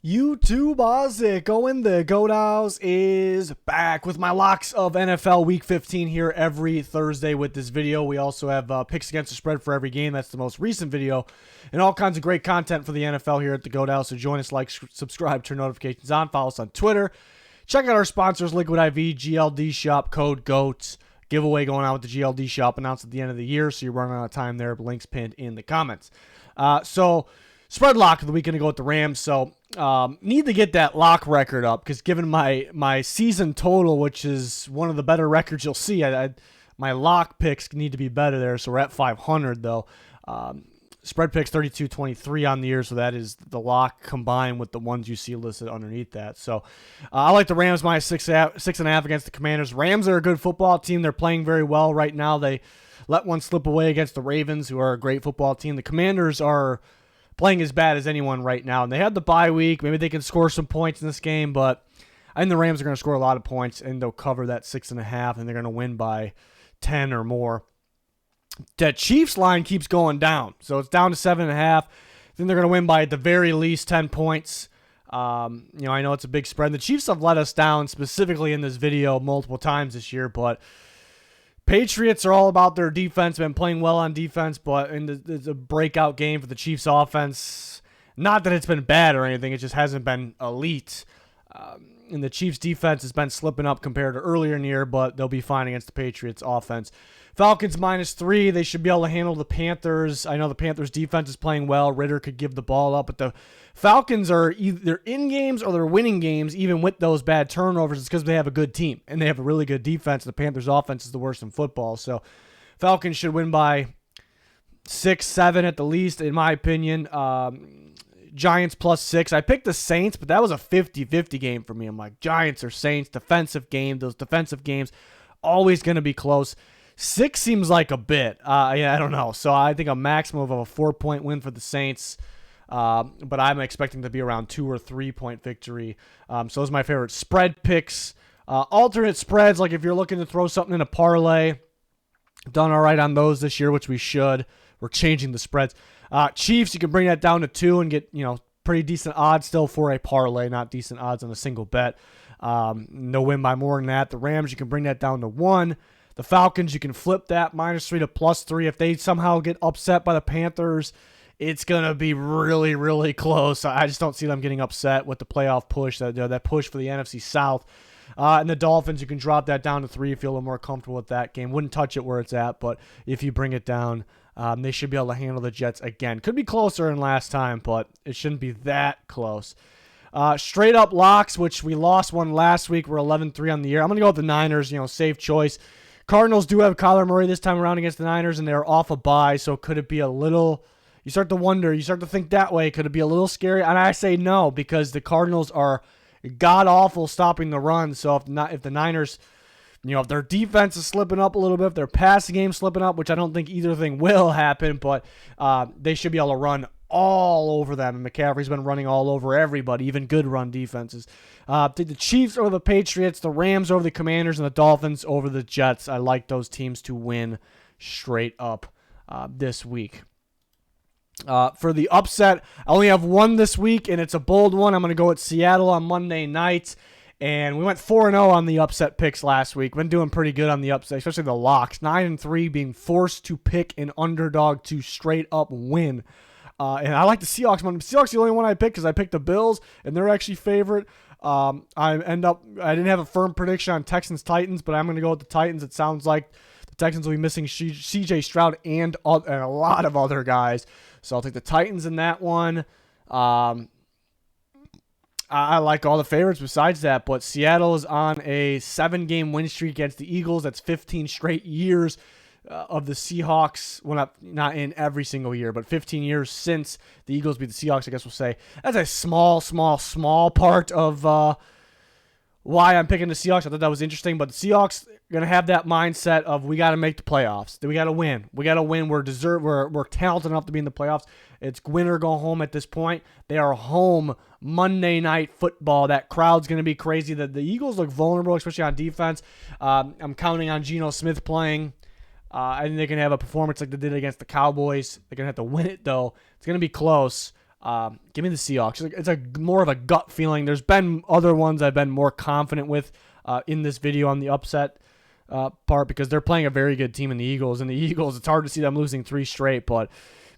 YouTube, how's it going? The Goat House is back with my locks of NFL Week 15 here every Thursday with this video. We also have picks against the spread for every game. That's the most recent video. And all kinds of great content for the NFL here at the Goat House. So join us, like, subscribe, turn notifications on, follow us on Twitter. Check out our sponsors, Liquid IV, GLD Shop, code GOAT. Giveaway going on with the GLD Shop announced at the end of the year, so you're running out of time there. Links pinned in the comments. Spread lock of the week, going to go with the Rams. So need to get that lock record up because given my season total, which is one of the better records you'll see, my lock picks need to be better there. So we're at 500 though. Spread picks 32-23 on the year, so that is the lock combined with the ones you see listed underneath that. So I like the Rams minus 6.5 against the Commanders. Rams are a good football team. They're playing very well right now. They let one slip away against the Ravens, who are a great football team. The Commanders are playing as bad as anyone right now, and they had the bye week. Maybe they can score some points in this game, but I think the Rams are going to score a lot of points, and they'll cover that 6.5, and they're going to win by 10 or more. The Chiefs line keeps going down, so it's down to 7.5. Then they're going to win by at the very least 10 points. I know it's a big spread. The Chiefs have let us down specifically in this video multiple times this year, but Patriots are all about their defense, been playing well on defense, but it's a breakout game for the Chiefs offense. Not that it's been bad or anything, it just hasn't been elite. And the Chiefs defense has been slipping up compared to earlier in the year, but they'll be fine against the Patriots offense. Falcons -3. They should be able to handle the Panthers. I know the Panthers defense is playing well. Ritter could give the ball up, but the Falcons are either in games or they're winning games, even with those bad turnovers. It's because they have a good team and they have a really good defense. The Panthers offense is the worst in football. So Falcons should win by 6, 7 at the least, in my opinion. Giants +6. I picked the Saints, but that was a 50-50 game for me. I'm like, Giants or Saints, defensive game. Those defensive games, always going to be close. 6 seems like a bit. I don't know. So I think a maximum of a 4-point win for the Saints. But I'm expecting to be around 2 or 3 point victory. So those are my favorite spread picks. Alternate spreads, like if you're looking to throw something in a parlay, done all right on those this year, which we should. We're changing the spreads. Chiefs, you can bring that down to 2 and get, pretty decent odds still for a parlay, not decent odds on a single bet. No win by more than that. The Rams, you can bring that down to 1. The Falcons, you can flip that -3 to +3. If they somehow get upset by the Panthers, it's going to be really, really close. I just don't see them getting upset with the playoff push, that push for the NFC South. And the Dolphins, you can drop that down to 3 if you're a little more comfortable with that game. Wouldn't touch it where it's at, but if you bring it down, they should be able to handle the Jets again. Could be closer than last time, but it shouldn't be that close. Straight up locks, which we lost one last week. We're 11-3 on the year. I'm going to go with the Niners, safe choice. Cardinals do have Kyler Murray this time around against the Niners, and they're off a bye, so could it be a little... You start to wonder, you start to think that way. Could it be a little scary? And I say no, because the Cardinals are god-awful stopping the run. So if the Niners, if their defense is slipping up a little bit, if their passing game slipping up, which I don't think either thing will happen, but they should be able to run all over them. And McCaffrey's been running all over everybody, even good run defenses. Take the Chiefs over the Patriots, the Rams over the Commanders, and the Dolphins over the Jets. I like those teams to win straight up this week. For the upset, I only have one this week, and it's a bold one. I'm going to go with Seattle on Monday night. And we went 4-0 on the upset picks last week. Been doing pretty good on the upset, especially the locks. 9-3, being forced to pick an underdog to straight up win. And I like the Seahawks. The Seahawks are the only one I picked because I picked the Bills, and they're actually favorite. I didn't have a firm prediction on Texans-Titans, but I'm going to go with the Titans. It sounds like the Texans will be missing C.J. Stroud and a lot of other guys. So I'll take the Titans in that one. I like all the favorites besides that, but Seattle is on a 7-game win streak against the Eagles. That's 15 straight years of the Seahawks. Well, not in every single year, but 15 years since the Eagles beat the Seahawks, I guess we'll say. That's a small part of why I'm picking the Seahawks. I thought that was interesting, but the Seahawks are going to have that mindset of we got to make the playoffs. We got to win. We got to win. We're talented enough to be in the playoffs. It's win or go home at this point. They are home Monday Night Football. That crowd's going to be crazy. The Eagles look vulnerable, especially on defense. I'm counting on Geno Smith playing. I think they can have a performance like they did against the Cowboys. They're going to have to win it, though. It's going to be close. Give me the Seahawks. It's a more of a gut feeling. There's been other ones I've been more confident with in this video on the upset part because they're playing a very good team in the Eagles. And the Eagles, it's hard to see them losing 3 straight, but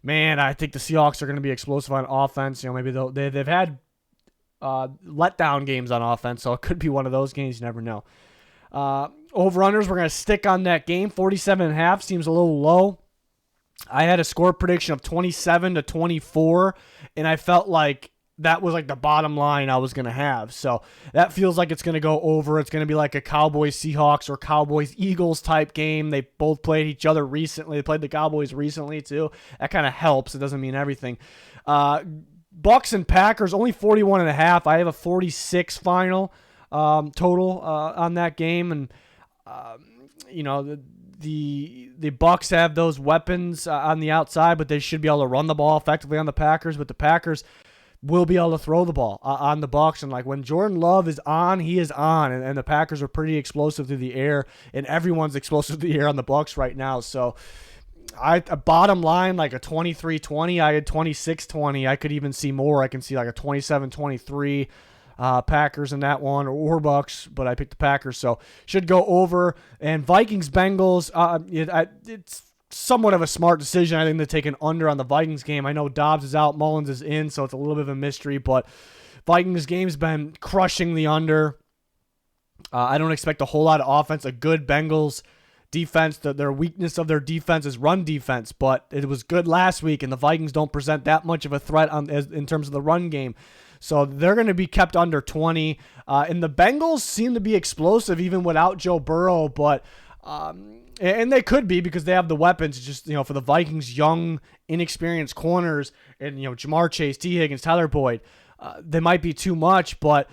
man, I think the Seahawks are going to be explosive on offense. Maybe they've had letdown games on offense, so it could be one of those games. You never know. Over-unders, we're going to stick on that game. 47.5 seems a little low. I had a score prediction of 27-24, and I felt like that was like the bottom line I was going to have. So that feels like it's going to go over. It's going to be like a Cowboys-Seahawks or Cowboys-Eagles type game. They both played each other recently. They played the Cowboys recently, too. That kind of helps. It doesn't mean everything. Bucks and Packers, only 41.5. I have a 46 final total on that game. And, the Bucks have those weapons on the outside, but they should be able to run the ball effectively on the Packers. But the Packers will be able to throw the ball on the Bucks. And like when Jordan Love is on, he is on. And the Packers are pretty explosive through the air, and everyone's explosive through the air on the Bucks right now. So a bottom line, like a 23-20. I had 26-20. I could even see more. I can see like a 27-23. Packers in that one, or Bucks, but I picked the Packers, so should go over. And Vikings-Bengals, it's somewhat of a smart decision. I think they're taking under on the Vikings game. I know Dobbs is out, Mullins is in, so it's a little bit of a mystery, but Vikings game's been crushing the under. I don't expect a whole lot of offense. A good Bengals defense, their weakness of their defense is run defense, but it was good last week, and the Vikings don't present that much of a threat in terms of the run game. So they're going to be kept under 20. And the Bengals seem to be explosive even without Joe Burrow, but and they could be because they have the weapons. Just, for the Vikings, young, inexperienced corners and, Jamar Chase, T. Higgins, Tyler Boyd, they might be too much, but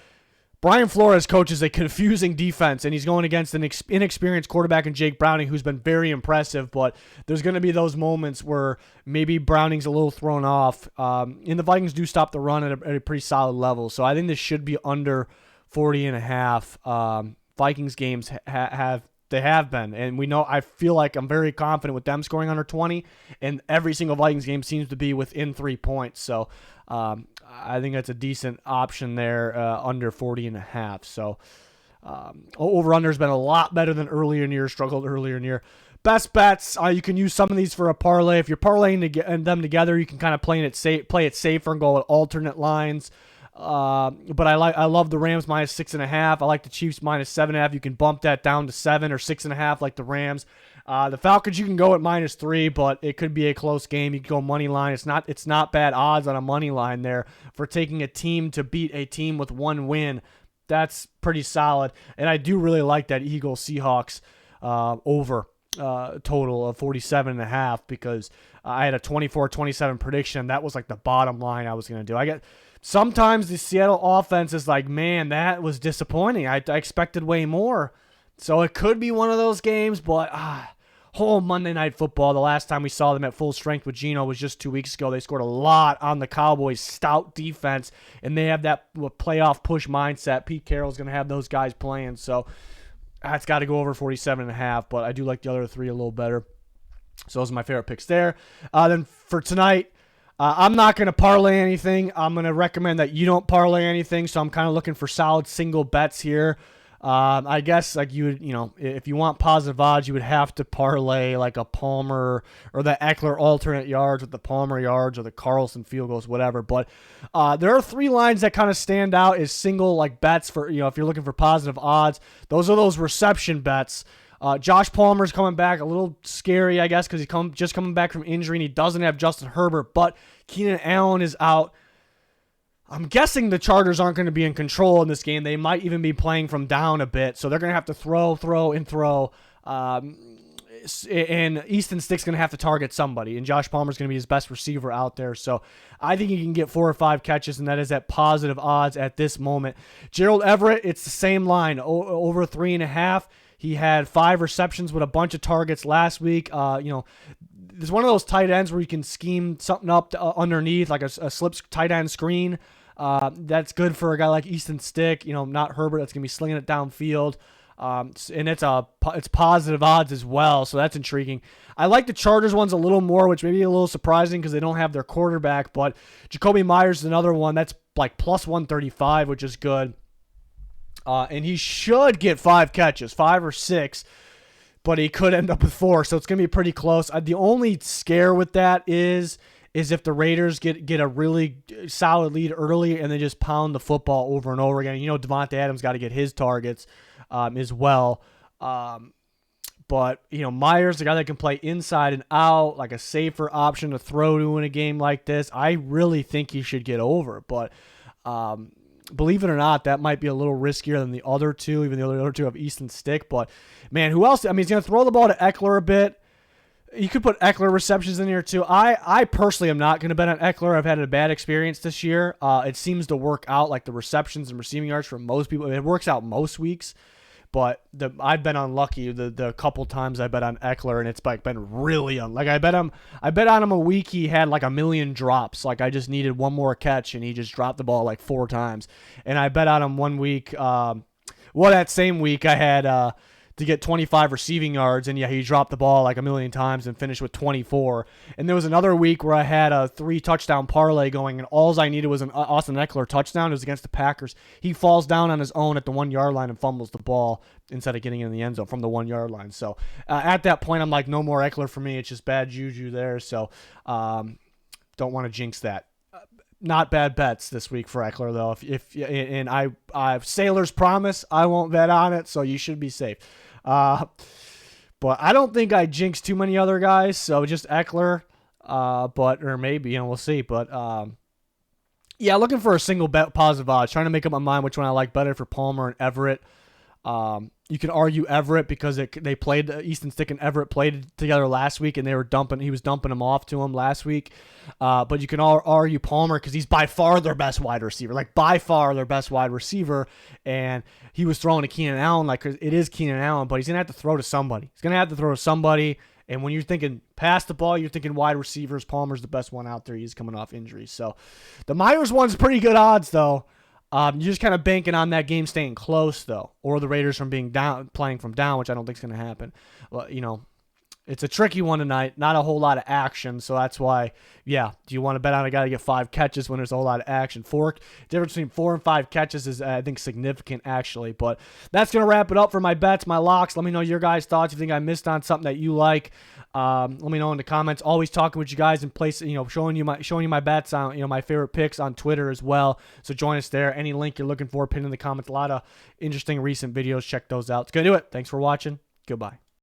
Brian Flores coaches a confusing defense, and he's going against an inexperienced quarterback in Jake Browning, who's been very impressive, but there's going to be those moments where maybe Browning's a little thrown off, and the Vikings do stop the run at a pretty solid level, so I think this should be under 40.5. Vikings games have been, and I feel like I'm very confident with them scoring under 20, and every single Vikings game seems to be within 3 points, so I think that's a decent option there, under 40.5. So over-under has been a lot better than earlier in the year, struggled earlier in the year. Best bets, you can use some of these for a parlay. If you're parlaying them together, you can kind of play it safer and go with alternate lines. But I love the Rams minus 6.5. I like the Chiefs minus 7.5. You can bump that down to 7 or 6.5 like the Rams. The Falcons, you can go at minus 3, but it could be a close game. You can go money line. It's not bad odds on a money line there for taking a team to beat a team with 1 win. That's pretty solid. And I do really like that Eagles-Seahawks over total of 47.5 because I had a 24-27 prediction. That was like the bottom line I was going to do. Sometimes the Seattle offense is like, man, that was disappointing. I expected way more. So it could be one of those games, but whole Monday Night Football, the last time we saw them at full strength with Geno was just 2 weeks ago. They scored a lot on the Cowboys' stout defense, and they have that playoff push mindset. Pete Carroll's going to have those guys playing, so that's got to go over 47.5, but I do like the other 3 a little better. So those are my favorite picks there. Then for tonight, I'm not going to parlay anything. I'm going to recommend that you don't parlay anything, so I'm kind of looking for solid single bets here. I guess like you would, if you want positive odds, you would have to parlay like a Palmer or the Eckler alternate yards with the Palmer yards or the Carlson field goals, whatever. But there are 3 lines that kind of stand out as single like bets for, if you're looking for positive odds. Those are those reception bets. Josh Palmer's coming back, a little scary, I guess, because he's just coming back from injury and he doesn't have Justin Herbert, but Keenan Allen is out. I'm guessing the Chargers aren't going to be in control in this game. They might even be playing from down a bit, so they're going to have to throw. And Easton Stick's going to have to target somebody, and Josh Palmer's going to be his best receiver out there. So I think he can get 4 or 5 catches, and that is at positive odds at this moment. Gerald Everett, it's the same line, over 3.5. He had 5 receptions with a bunch of targets last week. There's one of those tight ends where you can scheme something up underneath, like a slip tight end screen. That's good for a guy like Easton Stick, not Herbert that's going to be slinging it downfield. And it's positive odds as well, so that's intriguing. I like the Chargers ones a little more, which may be a little surprising because they don't have their quarterback, but Jacoby Myers is another one that's like plus 135, which is good. And he should get 5 catches, 5 or 6, but he could end up with 4, so it's going to be pretty close. The only scare with that is if the Raiders get a really solid lead early and they just pound the football over and over again. You know, Devontae Adams got to get his targets as well. But, you know, Myers, the guy that can play inside and out, like a safer option to throw to in a game like this, I really think he should get over. But believe it or not, that might be a little riskier than the other two, even though the other two have Easton Stick. But, man, who else? I mean, he's going to throw the ball to Eckler a bit. You could put Eckler receptions in here too. I personally am not going to bet on Eckler. I've had a bad experience this year. It seems to work out, like the receptions and receiving yards for most people. It works out most weeks, but I've been unlucky the couple times I bet on Eckler, and it's like been really unlucky. I bet on him a week. He had like 1 million drops. Like I just needed one more catch, and he just dropped the ball like 4 times. And I bet on him one week. That same week I had to get 25 receiving yards, and yeah, he dropped the ball like 1 million times and finished with 24. And there was another week where I had a 3-touchdown parlay going, and all I needed was an Austin Eckler touchdown. It was against the Packers. He falls down on his own at the 1-yard line and fumbles the ball instead of getting in the end zone from the 1-yard line. So at that point, I'm like, no more Eckler for me. It's just bad juju there. So don't want to jinx that. Not bad bets this week for Eckler though. And I Sailor's promise I won't bet on it, so you should be safe. But I don't think I jinxed too many other guys, so just Eckler. Or maybe, we'll see. But yeah, looking for a single bet positive odds. Trying to make up my mind which one I like better for Palmer and Everett. You can argue Everett because they played Easton Stick and Everett played together last week, and he was dumping him off to him last week. But you can argue Palmer because he's by far their best wide receiver, and he was throwing to Keenan Allen like it is Keenan Allen, but he's gonna have to throw to somebody. And when you're thinking pass the ball, you're thinking wide receivers. Palmer's the best one out there. He's coming off injury, so the Myers one's pretty good odds though. You're just kind of banking on that game staying close, though, or the Raiders from being down, playing from down, which I don't think is going to happen. Well, it's a tricky one tonight. Not a whole lot of action, so that's why, yeah, do you want to bet on a guy to get 5 catches when there's a whole lot of action? Difference between 4 and 5 catches is, I think, significant, actually. But that's going to wrap it up for my bets, my locks. Let me know your guys' thoughts. If you think I missed on something that you like, let me know in the comments. Always talking with you guys in place, showing you my bets on, my favorite picks on Twitter as well. So join us there. Any link you're looking for, pin in the comments. A lot of interesting recent videos. Check those out. It's going to do it. Thanks for watching. Goodbye.